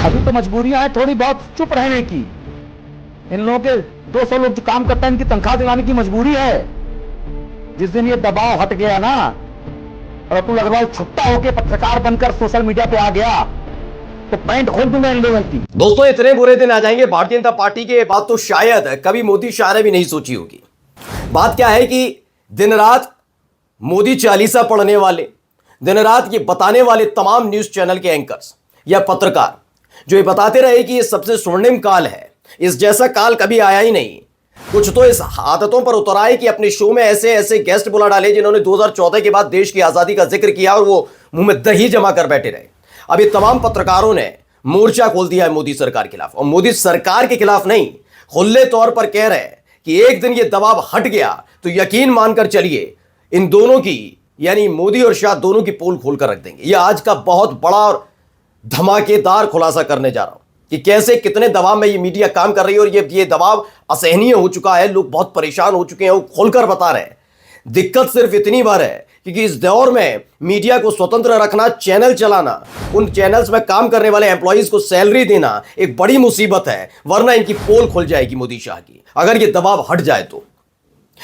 अभी तो मजबूरियां हैं थोड़ी बहुत चुप रहने की। इन लोगों के 200 लोग जो काम करते हैं इनकी तनख्वाह दिलाने की मजबूरी है। जिस दिन ये दबाव हट गया ना और अतुल अग्रवाल छुट्टा होकर पत्रकार बनकर सोशल मीडिया पे आ गया तो पैंट खोल दूंगा इन लोगों की। दोस्तों, इतने बुरे दिन आ जाएंगे भारतीय जनता पार्टी के, बात तो शायद कभी मोदी शाह ने भी नहीं सोची होगी। बात क्या है कि दिन रात मोदी चालीसा पढ़ने वाले, दिन रात ये बताने वाले तमाम न्यूज चैनल के एंकर्स या पत्रकार जो ये बताते रहे कि ये सबसे स्वर्णिम काल है, इस जैसा काल कभी आया ही नहीं। कुछ तो इस आदतों पर उतर आए कि अपने शो में ऐसे ऐसे गेस्ट बुला डाले जिन्होंने 2014 के बाद देश की आजादी का जिक्र किया और वो मुंह में दही जमा कर बैठे रहे। अब ये तमाम पत्रकारों ने मोर्चा खोल दिया है मोदी सरकार के खिलाफ, और मोदी सरकार के खिलाफ नहीं, खुले तौर पर कह रहे हैं कि एक दिन ये दबाव हट गया तो यकीन मानकर चलिए इन दोनों की, यानी मोदी और शाह दोनों की पोल खोलकर रख देंगे। यह आज का बहुत बड़ा और धमाकेदार खुलासा करने जा रहा हूं कि कैसे कितने दबाव में ये मीडिया काम कर रही है और ये दबाव असहनीय हो चुका है। लोग बहुत परेशान हो चुके हैं, वो खोलकर बता रहे हैं। दिक्कत सिर्फ इतनी बार है क्योंकि इस दौर में मीडिया को स्वतंत्र रखना, चैनल चलाना, उन चैनल्स में काम करने वाले एम्प्लॉइज को सैलरी देना एक बड़ी मुसीबत है, वरना इनकी पोल खुल जाएगी मोदी शाह की अगर ये दबाव हट जाए तो।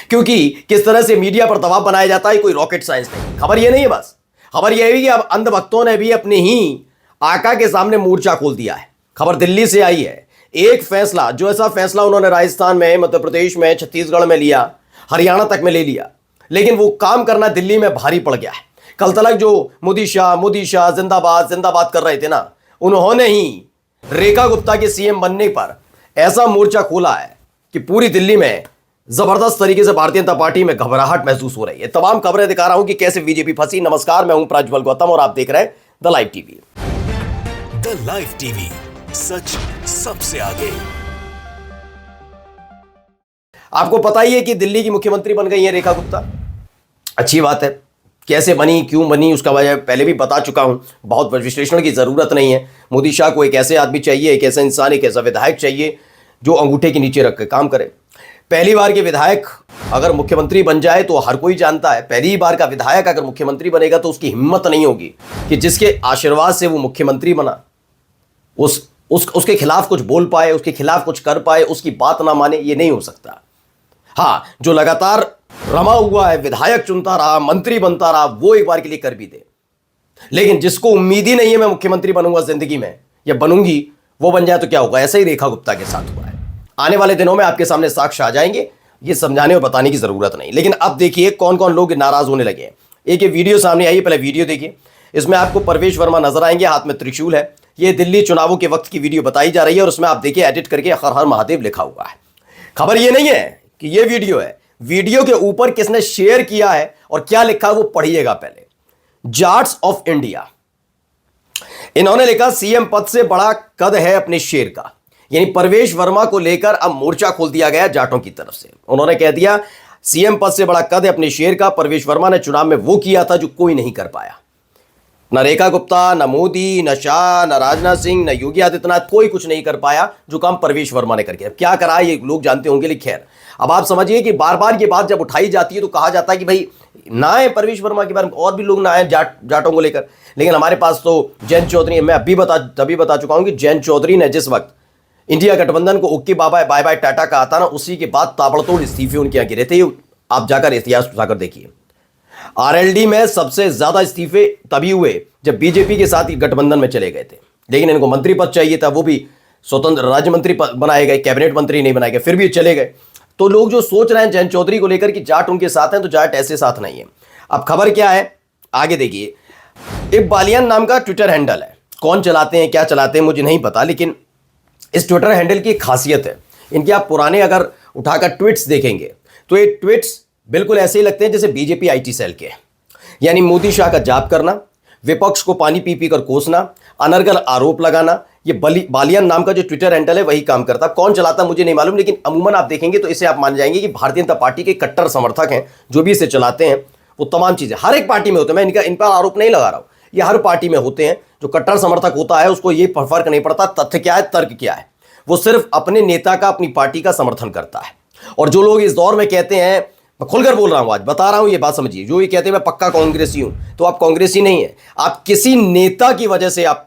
क्योंकि किस तरह से मीडिया पर दबाव बनाया जाता है कोई रॉकेट साइंस नहीं। खबर ये नहीं है, बस खबर यह है कि अब अंधभक्तों ने भी अपने ही आका के सामने मोर्चा खोल दिया है। खबर दिल्ली से आई है। एक फैसला, जो ऐसा फैसला उन्होंने राजस्थान में, मध्य प्रदेश में, छत्तीसगढ़ में लिया, हरियाणा तक में ले लिया, लेकिन वो काम करना दिल्ली में भारी पड़ गया है। कल तक जो मोदी शाह जिंदाबाद जिंदाबाद कर रहे थे ना, उन्होंने ही रेखा गुप्ता के सीएम बनने पर ऐसा मोर्चा खोला है कि पूरी दिल्ली में जबरदस्त तरीके से भारतीय जनता पार्टी में घबराहट महसूस हो रही है। तमाम खबरें दिखा रहा हूं कि कैसे बीजेपी फंसी। नमस्कार, मैं हूं प्रज्वल गौतम और आप देख रहे हैं the live TV. The live TV, सच सबसे आगे। आपको पता ही है कि दिल्ली की मुख्यमंत्री बन गई है रेखा गुप्ता। अच्छी बात है। कैसे बनी, क्यों बनी, उसका वजह पहले भी बता चुका हूं। बहुत विश्लेषण की जरूरत नहीं है। मोदी शाह को एक ऐसे आदमी चाहिए, एक ऐसा इंसान, एक ऐसा विधायक चाहिए जो अंगूठे के नीचे रख के काम करे। पहली बार के विधायक अगर मुख्यमंत्री बन जाए तो हर कोई जानता है, पहली बार का विधायक अगर मुख्यमंत्री बनेगा तो उसकी हिम्मत नहीं होगी कि जिसके आशीर्वाद से वो मुख्यमंत्री बना उसके खिलाफ कुछ बोल पाए, उसके खिलाफ कुछ कर पाए, उसकी बात ना माने। ये नहीं हो सकता। हाँ, जो लगातार रमा हुआ है, विधायक चुनता रहा, मंत्री बनता रहा, वो एक बार के लिए कर भी दे। लेकिन जिसको उम्मीद ही नहीं है मैं मुख्यमंत्री बनूंगा जिंदगी में या बनूंगी, वो बन जाए तो क्या होगा? ऐसा ही रेखा गुप्ता के साथ हुआ है। आने वाले दिनों में आपके सामने साक्ष्य आ जाएंगे, ये समझाने और बताने की जरूरत नहीं। लेकिन अब देखिए कौन कौन लोग नाराज होने लगे हैं। एक ये वीडियो सामने आई है, पहले वीडियो देखिए। इसमें आपको परवेश वर्मा नजर आएंगे, हाथ में त्रिशूल है। ये दिल्ली चुनावों के वक्त की वीडियो बताई जा रही है और उसमें आप देखिए एडिट करके हर हर महादेव लिखा हुआ है। खबर ये नहीं है कि ये वीडियो है, वीडियो के ऊपर किसने शेयर किया है और क्या लिखा है वो पढ़िएगा पहले। जाट्स ऑफ इंडिया, इन्होंने लिखा सीएम पद से बड़ा कद है अपने शेर का। यानी परवेश वर्मा को लेकर अब मोर्चा खोल दिया गया जाटों की तरफ से। उन्होंने कह दिया सीएम पद से बड़ा कद है अपने शेर का। परवेश वर्मा ने चुनाव में वो किया था जो कोई नहीं कर पाया। न रेखा गुप्ता, न मोदी, न शाह, न राजनाथ सिंह, न योगी आदित्यनाथ, कोई कुछ नहीं कर पाया जो काम परवेश वर्मा ने करके। अब क्या करा ये लोग जानते होंगे, लेकिन खैर अब आप समझिए कि बार बार ये बात जब उठाई जाती है तो कहा जाता है कि भाई ना है परवेश वर्मा के बारे में, और भी लोग ना है जाटों को लेकर। लेकिन हमारे पास तो जयंत चौधरी, मैं तभी बता चुका हूं कि जयंत चौधरी ने जिस वक्त इंडिया गठबंधन को ओके बाय बाय टाटा कहा था ना, उसी के बाद ताबड़तोड़ इस्तीफे उनके यहाँ गिरे थे। आप जाकर इतिहास उठाकर देखिए। आरएलडी में सबसे ज्यादा इस्तीफे तभी हुए जब बीजेपी के साथ ही गठबंधन में चले गए थे। लेकिन इनको मंत्री पद चाहिए था, वो भी स्वतंत्र राज्य मंत्री बनाए गए, कैबिनेट मंत्री नहीं बनाए गए, फिर भी चले गए। तो लोग जो सोच रहे हैं जयंत चौधरी को लेकर कि जाट उनके साथ हैं, तो जाट ऐसे साथ नहीं है। अब खबर क्या है आगे देखिए। एक बालियान नाम का ट्विटर हैंडल है, कौन चलाते हैं क्या चलाते हैं मुझे नहीं पता, लेकिन इस ट्विटर हैंडल की एक खासियत है, इनके आप पुराने अगर उठाकर ट्वीट्स देखेंगे तो ये ट्वीट्स बिल्कुल ऐसे ही लगते हैं जैसे बीजेपी आईटी सेल के। यानी मोदी शाह का जाप करना, विपक्ष को पानी पी कर कोसना, अनर्गल आरोप लगाना, ये बालियान नाम का जो ट्विटर हैंडल है वही काम करता। कौन चलाता मुझे नहीं मालूम, लेकिन अमूमन आप देखेंगे तो इसे आप मान जाएंगे कि भारतीय जनता पार्टी के कट्टर समर्थक हैं जो भी इसे चलाते हैं। वो तमाम चीजें हर एक पार्टी में होते हैं, मैं इन पर आरोप नहीं लगा रहा हूं, ये हर पार्टी में होते हैं। जो कट्टर समर्थक होता है उसको ये फर्क नहीं पड़ता तथ्य क्या है तर्क क्या है, वो सिर्फ अपने नेता का, अपनी पार्टी का समर्थन करता है। और जो लोग इस दौर में कहते हैं मैं खुलकर बोल रहा हूं, आज बता रहा हूं, ये बात समझिए। जो ये कहते हैं मैं पक्का कांग्रेसी हूं, तो आप कांग्रेसी नहीं है, आप किसी नेता की वजह से आप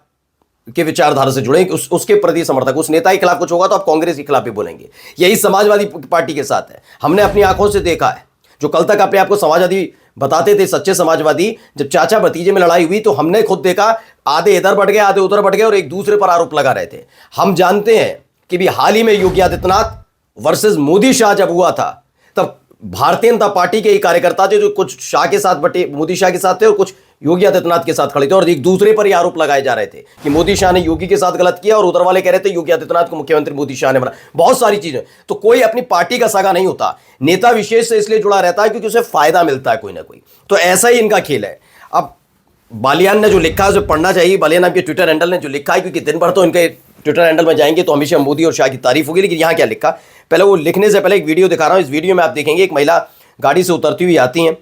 के विचारधारा से जुड़े, उसके प्रति समर्थक, उस नेता के खिलाफ कुछ होगा तो आप कांग्रेस के खिलाफ भी बोलेंगे। यही समाजवादी पार्टी के साथ है। हमने अपनी आंखों से देखा है, जो कल तक अपने आपको समाजवादी बताते थे, सच्चे समाजवादी, जब चाचा भतीजे में लड़ाई हुई तो हमने खुद देखा आधे इधर बढ़ गए, आधे उधर बढ़ गए और एक दूसरे पर आरोप लगा रहे थे। हम जानते हैं कि भी हाल ही में योगी आदित्यनाथ वर्सेस मोदी शाह जब हुआ था, तब भारतीय जनता पार्टी के ही कार्यकर्ता थे जो कुछ शाह के साथ बटे, मोदी शाह के साथ थे और कुछ योगी आदित्यनाथ के साथ खड़े थे और एक दूसरे पर ही आरोप लगाए जा रहे थे कि मोदी शाह ने योगी के साथ गलत किया और उधर वाले कह रहे थे योगी आदित्यनाथ को मुख्यमंत्री मोदी शाह ने बना। बहुत सारी चीजें। तो कोई अपनी पार्टी का सगा नहीं होता, नेता विशेष से इसलिए जुड़ा रहता है क्योंकि उसे फायदा मिलता है कोई ना कोई। तो ऐसा ही इनका खेल है। अब बालियान ने जो लिखा है उसे पढ़ना चाहिए, बालियान नाम के ट्विटर हैंडल ने जो लिखा है, क्योंकि दिन भर तो इनके ट्विटर हैंडल में जाएंगे तो हमेशा मोदी और शाह की तारीफ होगी, लेकिन यहां क्या लिखा, पहले वो लिखने से पहले एक वीडियो दिखा रहा हूं। इस वीडियो में आप देखेंगे एक महिला गाड़ी से उतरती हुई आती है,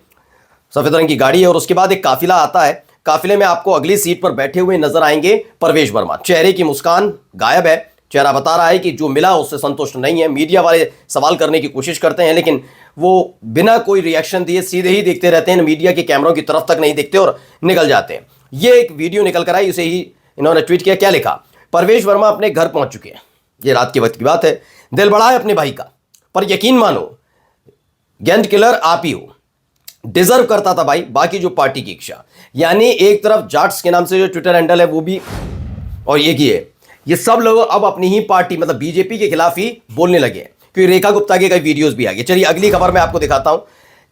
सफेद रंग की गाड़ी है, और उसके बाद एक काफिला आता है। काफिले में आपको अगली सीट पर बैठे हुए नजर आएंगे परवेश वर्मा। चेहरे की मुस्कान गायब है, चेहरा बता रहा है कि जो मिला उससे संतुष्ट नहीं है। मीडिया वाले सवाल करने की कोशिश करते हैं लेकिन वो बिना कोई रिएक्शन दिए सीधे ही देखते रहते हैं, मीडिया के कैमरों की तरफ तक नहीं देखते और निकल जाते हैं। ये एक वीडियो निकल कर आई, उसे ही इन्होंने ट्वीट किया। क्या लिखा, परवेश वर्मा अपने घर पहुंच चुके हैं, ये रात के वक्त की बात है। दिल बड़ा है अपने भाई का, पर यकीन मानो गैंग किलर आप ही हो, डिजर्व करता था भाई बाकी जो पार्टी की इच्छा। यानी एक तरफ जाट्स के नाम से जो ट्विटर हैंडल है वो भी, और ये सब लोग अब अपनी ही पार्टी मतलब बीजेपी के खिलाफ ही बोलने लगे, क्योंकि रेखा गुप्ता के कई वीडियोस भी आ गए। चलिए अगली खबर मैं आपको दिखाता हूं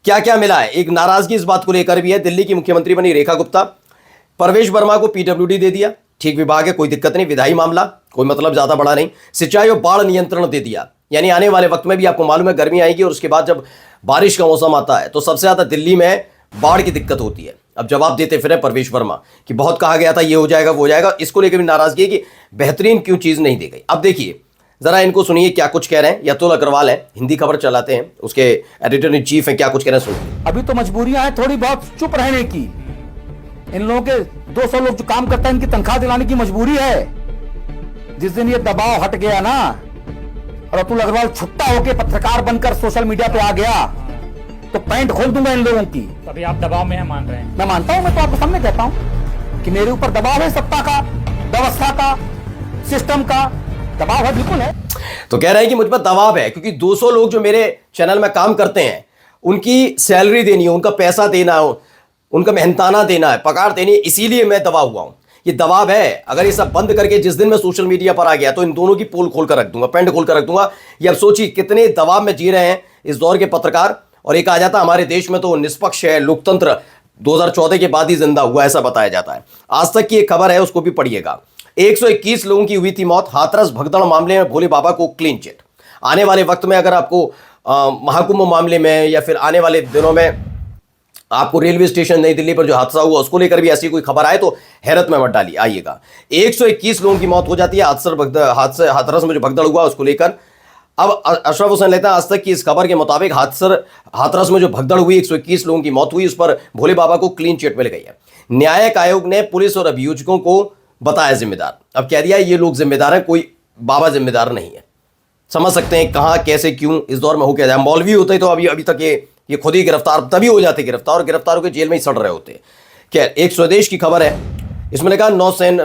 क्या क्या मिला है। एक नाराजगी इस बात को लेकर भी है, दिल्ली की मुख्यमंत्री बनी रेखा गुप्ता, परवेश वर्मा को पीडब्ल्यूडी दे दिया, ठीक विभाग है, कोई दिक्कत नहीं, विधायी मामला, कोई मतलब ज्यादा बड़ा नहीं। सिंचाई और बाढ़ नियंत्रण दे दिया, यानी आने वाले वक्त में भी आपको मालूम है गर्मी आएगी और उसके बाद जब बारिश का मौसम आता है तो सबसे ज्यादा दिल्ली में बाढ़ की दिक्कत होती है। अब जवाब देते फिर परवेश वर्मा कि बहुत कहा गया था ये हो जाएगा वो हो जाएगा, इसको लेकर भी नाराजगी है कि बेहतरीन क्यों चीज नहीं दी गई। अब देखिए जरा इनको सुनिए क्या कुछ कह रहे हैं। यतुल अग्रवाल है, हिंदी खबर चलाते हैं, उसके एडिटर इन चीफ है, क्या कुछ कह रहे हैं सुनिए। अभी तो मजबूरियां हैं थोड़ी बहुत चुप रहने की। इन लोगों के 200 लोग जो काम करते हैं इनकी तनख्वाह दिलाने की मजबूरी है। जिस दिन ये दबाव हट गया ना और अतुल अग्रवाल छुट्टा होकर पत्रकार बनकर सोशल मीडिया पे आ गया तो पैंट खोल दूंगा इन लोगों की। अभी आप दबाव में है मान रहे हैं? मैं मानता हूं, मैं तो आपके सामने कहता हूं कि मेरे ऊपर दबाव है, सत्ता का, व्यवस्था का, सिस्टम का दबाव है, बिल्कुल है। तो कह रहे हैं कि मुझ पर दबाव है क्योंकि 200 लोग जो मेरे चैनल में काम करते हैं उनकी सैलरी देनी है, उनका पैसा देना है, उनका मेहनताना देना है, पगार देनी है, इसीलिए मैं दबा हुआ हूं। ये दबाव है। अगर ये सब बंद करके जिस दिन मैं सोशल मीडिया पर आ गया तो इन दोनों की पोल खोल कर रख दूंगा, पैंट खोल कर रख दूंगा। ये अब सोचिए कितने दबाव में जी रहे हैं इस दौर के पत्रकार। और एक आ जाता हमारे देश में तो निष्पक्ष है, लोकतंत्र 2014 के बाद ही जिंदा हुआ ऐसा बताया जाता है। आज तक की एक खबर है, उसको भी पढ़िएगा। 121 लोगों की हुई थी मौत, हाथरस भगदड़ मामले में भोले बाबा को क्लीन चिट। आने वाले वक्त में अगर आपको महाकुंभ मामले में या फिर आने वाले दिनों में आपको रेलवे स्टेशन नई दिल्ली पर जो हादसा हुआ उसको लेकर भी ऐसी कोई खबर आए तो हैरत में मत डालिए। आइएगा 121 लोगों की मौत हो जाती है हाथरस में जो भगदड़ हुआ उसको लेकर। अब अशरफ हुसैन लेता है आज तक की इस खबर के मुताबिक हाथरस में जो भगदड़ हुई 121 लोगों की मौत हुई, उस पर भोले बाबा को क्लीन चिट मिल गई है। न्यायिक आयोग ने पुलिस और अभियोजकों को बताया जिम्मेदार। अब कह दिया ये लोग जिम्मेदार हैं, कोई बाबा जिम्मेदार नहीं है। समझ सकते हैं कहां कैसे क्यों इस दौर में हो क्या जाए। मौलवी होते तो अभी तक ये खुद ही गिरफ्तार तभी हो जाते, गिरफ्तार होकर जेल में ही सड़ रहे होते। क्या एक स्वदेश की खबर है, इसमें लिखा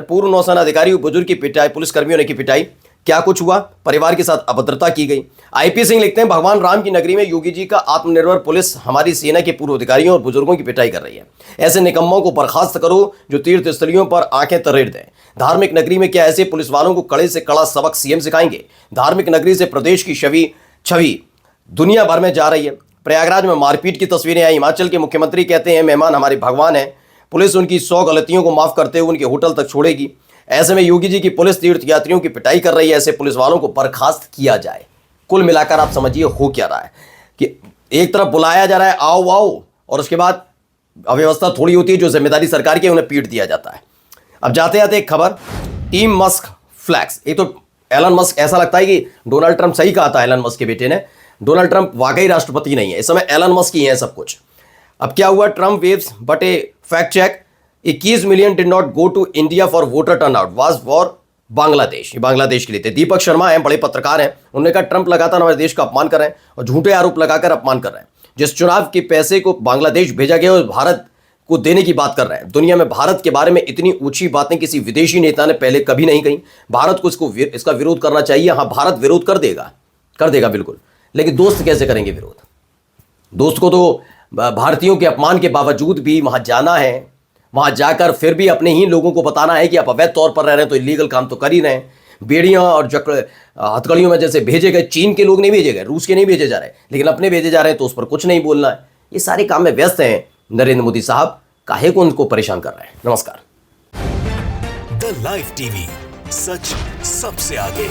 पूर्व नौसेना अधिकारी बुजुर्ग की पिटाई, पुलिसकर्मियों ने की पिटाई। क्या कुछ हुआ, परिवार के साथ अभद्रता की गई। आईपी सिंह लिखते हैं भगवान राम की नगरी में योगी जी का आत्मनिर्भर पुलिस हमारी सेना के पूर्व अधिकारियों और बुजुर्गों की पिटाई कर रही है। ऐसे निकम्मों को बर्खास्त करो जो तीर्थ स्थलियों पर आंखें तरेड़ दें। धार्मिक नगरी में क्या ऐसे पुलिस वालों को कड़े से कड़ा सबक सीएम सिखाएंगे? धार्मिक नगरी से प्रदेश की छवि दुनिया भर में जा रही है। प्रयागराज में मारपीट की तस्वीरें आई। हिमाचल के मुख्यमंत्री कहते हैं मेहमान हमारे भगवान हैं, पुलिस उनकी 100 गलतियों को माफ करते हुए उनके होटल तक छोड़ेगी। ऐसे में योगी जी की पुलिस तीर्थ यात्रियों की पिटाई कर रही है, ऐसे पुलिस वालों को बर्खास्त किया जाए। कुल मिलाकर आप समझिए हो क्या रहा है कि एक तरफ बुलाया जा रहा है आओ आओ, और उसके बाद अव्यवस्था थोड़ी होती है जो जिम्मेदारी सरकार की उन्हें पीट दिया जाता है। अब जाते जाते एक खबर, टीम मस्क फ्लैक्स। एक तो एलन मस्क, ऐसा लगता है कि डोनाल्ड ट्रंप सही कहा था एलन मस्क के बेटे ने, डोनाल्ड ट्रंप वाकई राष्ट्रपति नहीं है, इस समय एलन मस्क ही है सब कुछ। अब क्या हुआ, Trump waves but a fact check, 21 million did not go to India for voter turnout was for Bangladesh. ये बांग्लादेश के लिए थे। दीपक शर्मा हैं, बड़े पत्रकार हैं, उन्होंने कहा ट्रंप लगातार हमारे देश का अपमान कर रहे हैं और झूठे आरोप लगाकर अपमान कर रहे हैं। जिस चुनाव के पैसे को बांग्लादेश भेजा गया और भारत को देने की बात कर रहे हैं। दुनिया में भारत के बारे में इतनी ऊंची बातें किसी विदेशी नेता ने पहले कभी नहीं कही। भारत को इसका विरोध करना चाहिए। हाँ, भारत विरोध कर देगा बिल्कुल, लेकिन दोस्त कैसे करेंगे विरोध? दोस्त को तो भारतीयों के अपमान के बावजूद भी वहां जाना है, वहां जाकर फिर भी अपने ही लोगों को बताना है कि आप अवैध तौर पर रह रहे हैं तो इलीगल काम तो कर ही रहे हैं। बेड़ियां और हथकड़ियों में जैसे भेजे गए, चीन के लोग नहीं भेजे गए, रूस के नहीं भेजे जा रहे, लेकिन अपने भेजे जा रहे हैं तो उस पर कुछ नहीं बोलना है। ये सारे काम में व्यस्त हैं नरेंद्र मोदी साहब, काहे को उनको परेशान कर रहे हैं। नमस्कार। द लाइव टीवी, सच सबसे आगे।